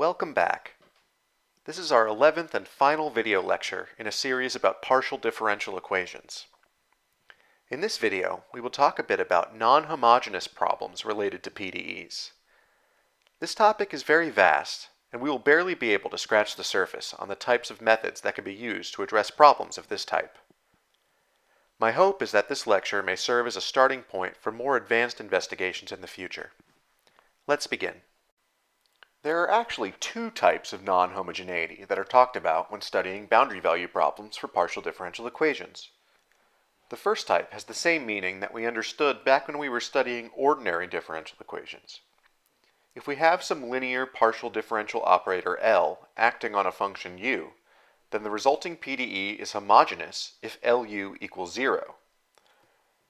Welcome back. This is our 11th and final video lecture in a series about partial differential equations. In this video, we will talk a bit about non-homogeneous problems related to PDEs. This topic is very vast, and we will barely be able to scratch the surface on the types of methods that can be used to address problems of this type. My hope is that this lecture may serve as a starting point for more advanced investigations in the future. Let's begin. There are actually two types of non-homogeneity that are talked about when studying boundary value problems for partial differential equations. The first type has the same meaning that we understood back when we were studying ordinary differential equations. If we have some linear partial differential operator L acting on a function u, then the resulting PDE is homogeneous if LU equals 0.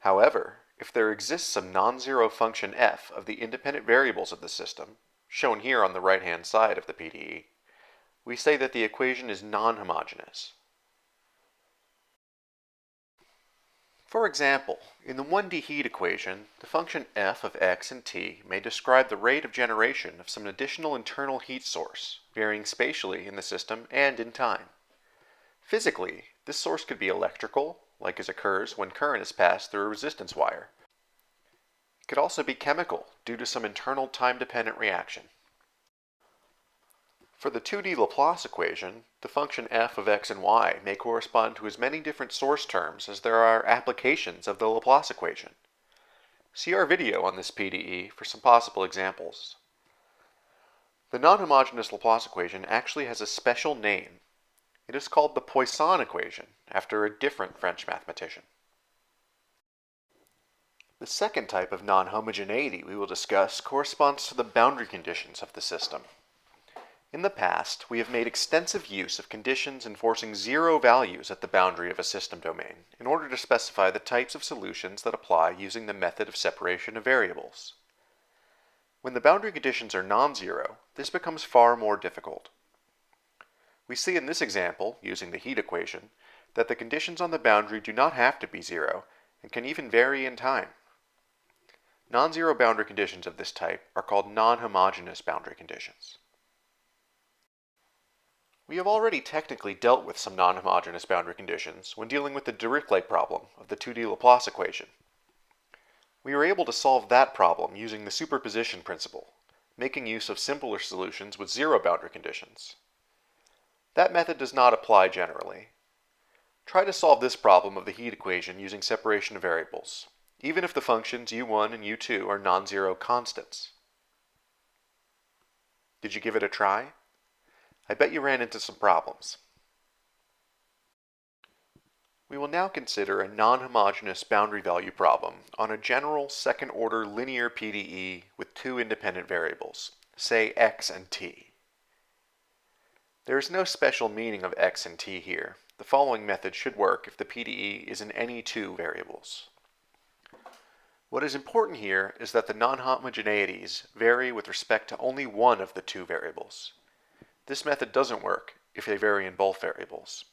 However, if there exists some non-zero function f of the independent variables of the system, shown here on the right-hand side of the PDE, we say that the equation is non-homogeneous. For example, in the 1D heat equation, the function f of x and t may describe the rate of generation of some additional internal heat source, varying spatially in the system and in time. Physically, this source could be electrical, like as occurs when current is passed through a resistance wire. It could also be chemical, due to some internal time-dependent reaction. For the 2D Laplace equation, the function f of x and y may correspond to as many different source terms as there are applications of the Laplace equation. See our video on this PDE for some possible examples. The non-homogeneous Laplace equation actually has a special name. It is called the Poisson equation, after a different French mathematician. The second type of non-homogeneity we will discuss corresponds to the boundary conditions of the system. In the past, we have made extensive use of conditions enforcing zero values at the boundary of a system domain in order to specify the types of solutions that apply using the method of separation of variables. When the boundary conditions are non-zero, this becomes far more difficult. We see in this example, using the heat equation, that the conditions on the boundary do not have to be zero and can even vary in time. Non-zero boundary conditions of this type are called non-homogeneous boundary conditions. We have already technically dealt with some non-homogeneous boundary conditions when dealing with the Dirichlet problem of the 2D Laplace equation. We were able to solve that problem using the superposition principle, making use of simpler solutions with zero boundary conditions. That method does not apply generally. Try to solve this problem of the heat equation using separation of variables, even if the functions u1 and u2 are non-zero constants. Did you give it a try? I bet you ran into some problems. We will now consider a non-homogeneous boundary value problem on a general second-order linear PDE with two independent variables, say x and t. There is no special meaning of x and t here. The following method should work if the PDE is in any two variables. What is important here is that the non-homogeneities vary with respect to only one of the two variables. This method doesn't work if they vary in both variables.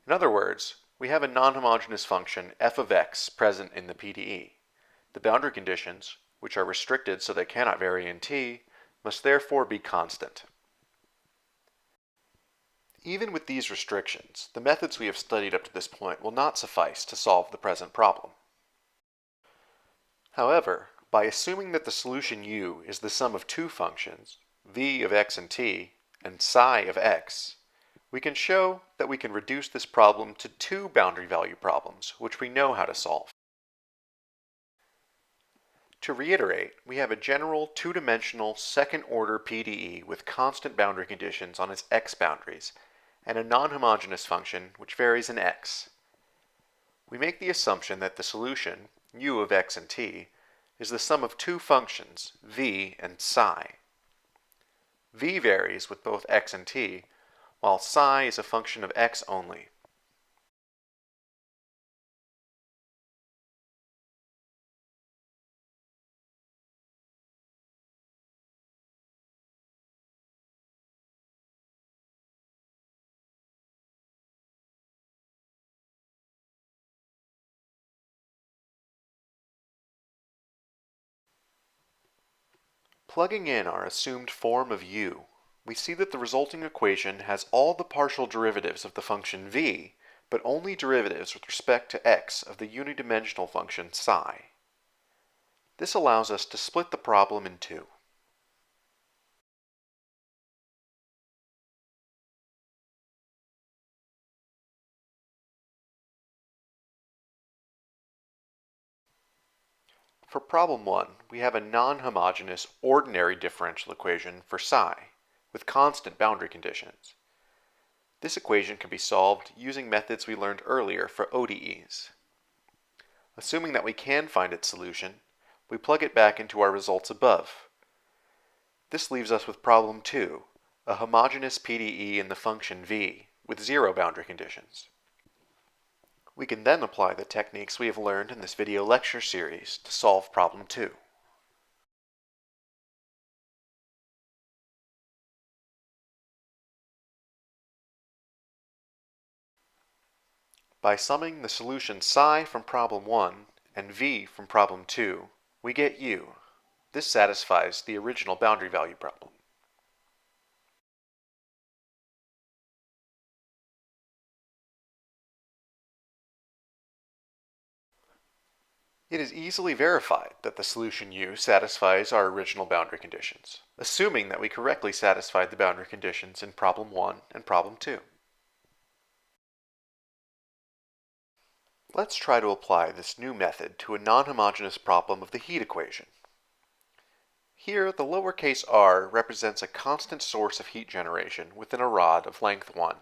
In other words, we have a non-homogeneous function f of x present in the PDE. The boundary conditions, which are restricted so they cannot vary in t, must therefore be constant. Even with these restrictions, the methods we have studied up to this point will not suffice to solve the present problem. However, by assuming that the solution u is the sum of two functions, v of x and t, and psi of x, we can show that we can reduce this problem to two boundary value problems, which we know how to solve. To reiterate, we have a general two-dimensional second-order PDE with constant boundary conditions on its x boundaries, and a non-homogeneous function which varies in x. We make the assumption that the solution, u of x and t, is the sum of two functions, v and psi. V varies with both x and t, while psi is a function of x only. Plugging in our assumed form of u, we see that the resulting equation has all the partial derivatives of the function v, but only derivatives with respect to x of the unidimensional function psi. This allows us to split the problem in two. For problem 1, we have a non-homogeneous ordinary differential equation for psi, with constant boundary conditions. This equation can be solved using methods we learned earlier for ODEs. Assuming that we can find its solution, we plug it back into our results above. This leaves us with problem 2, a homogeneous PDE in the function v, with zero boundary conditions. We can then apply the techniques we have learned in this video lecture series to solve problem 2. By summing the solution psi from problem 1 and v from problem 2, we get u. This satisfies the original boundary value problem. It is easily verified that the solution u satisfies our original boundary conditions, assuming that we correctly satisfied the boundary conditions in problem 1 and problem 2. Let's try to apply this new method to a non-homogeneous problem of the heat equation. Here, the lowercase r represents a constant source of heat generation within a rod of length 1.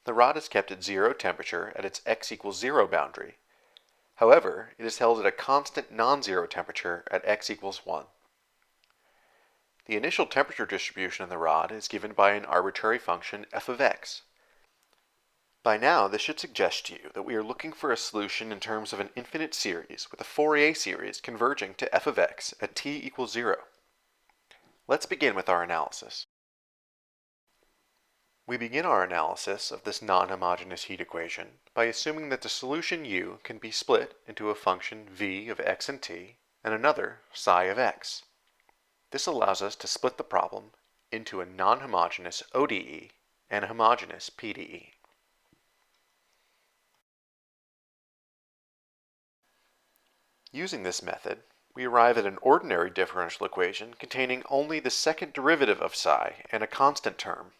The rod is kept at zero temperature at its x equals 0 boundary. However, it is held at a constant non-zero temperature at x equals 1. The initial temperature distribution in the rod is given by an arbitrary function f of x. By now, this should suggest to you that we are looking for a solution in terms of an infinite series with a Fourier series converging to f of x at t equals 0. Let's begin with our analysis. We begin our analysis of this non-homogeneous heat equation by assuming that the solution u can be split into a function v of x and t and another psi of x. This allows us to split the problem into a non-homogeneous ODE and a homogeneous PDE. Using this method, we arrive at an ordinary differential equation containing only the second derivative of psi and a constant term.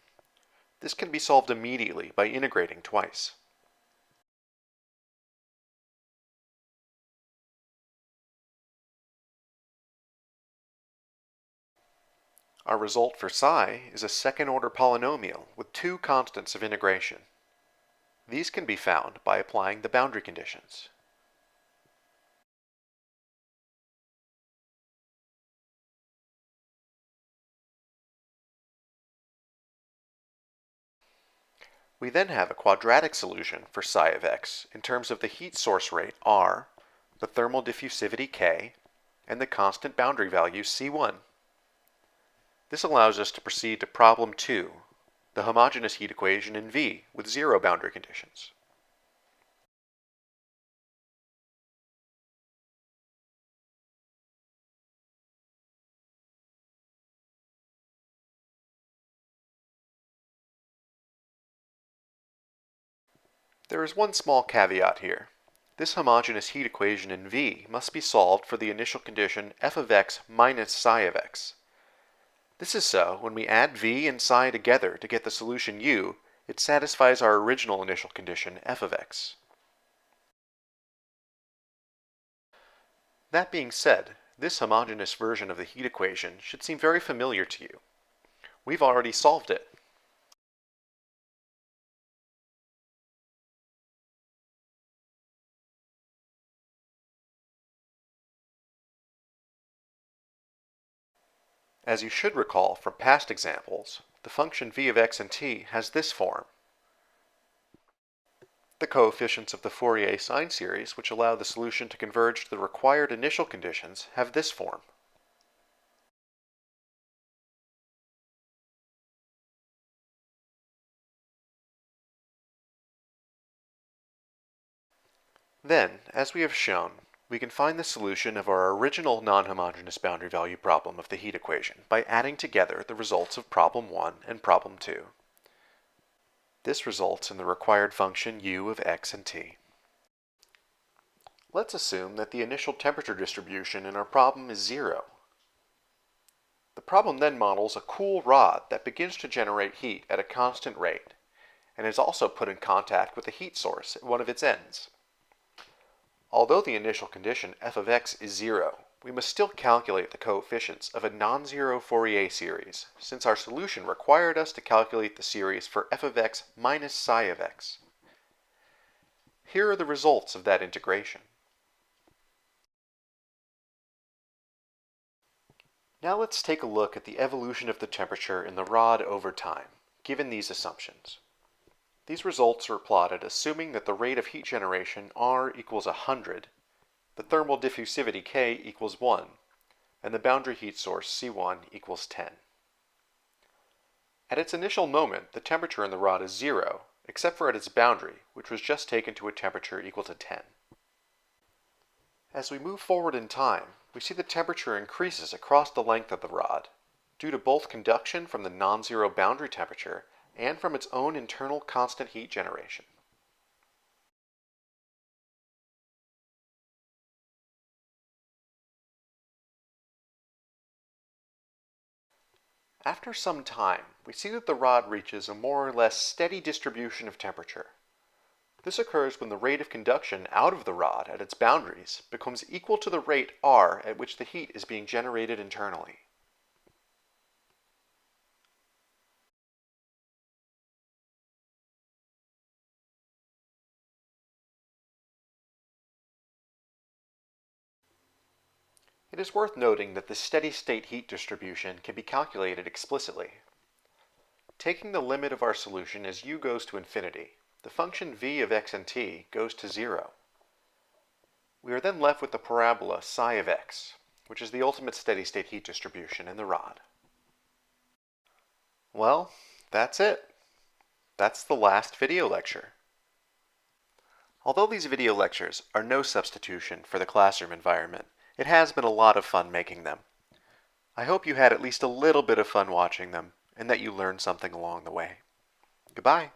This can be solved immediately by integrating twice. Our result for psi is a second-order polynomial with two constants of integration. These can be found by applying the boundary conditions. We then have a quadratic solution for psi of x in terms of the heat source rate R, the thermal diffusivity K, and the constant boundary value C1. This allows us to proceed to problem 2, the homogeneous heat equation in V with zero boundary conditions. There is one small caveat here. This homogeneous heat equation in V must be solved for the initial condition f of x minus psi of x. This is so when we add V and psi together to get the solution u, it satisfies our original initial condition f of x. That being said, this homogeneous version of the heat equation should seem very familiar to you. We've already solved it. As you should recall from past examples, the function v of x and t has this form. The coefficients of the Fourier sine series, which allow the solution to converge to the required initial conditions, have this form. Then, as we have shown, We can find the solution of our original non-homogeneous boundary value problem of the heat equation by adding together the results of problem 1 and problem 2. This results in the required function u of x and t. Let's assume that the initial temperature distribution in our problem is 0. The problem then models a cool rod that begins to generate heat at a constant rate, and is also put in contact with a heat source at one of its ends. Although the initial condition f of x is 0, we must still calculate the coefficients of a non-zero Fourier series, since our solution required us to calculate the series for f of x minus psi of x. Here are the results of that integration. Now let's take a look at the evolution of the temperature in the rod over time, given these assumptions. These results are plotted assuming that the rate of heat generation R equals 100, the thermal diffusivity K equals 1, and the boundary heat source C1 equals 10. At its initial moment, the temperature in the rod is 0, except for at its boundary, which was just taken to a temperature equal to 10. As we move forward in time, we see the temperature increases across the length of the rod, due to both conduction from the non-zero boundary temperature and from its own internal constant heat generation. After some time, we see that the rod reaches a more or less steady distribution of temperature. This occurs when the rate of conduction out of the rod at its boundaries becomes equal to the rate R at which the heat is being generated internally. It is worth noting that the steady-state heat distribution can be calculated explicitly. Taking the limit of our solution as u goes to infinity, the function v of x and t goes to 0. We are then left with the parabola psi of x, which is the ultimate steady-state heat distribution in the rod. Well, that's it. That's the last video lecture. Although these video lectures are no substitution for the classroom environment, it has been a lot of fun making them. I hope you had at least a little bit of fun watching them, and that you learned something along the way. Goodbye.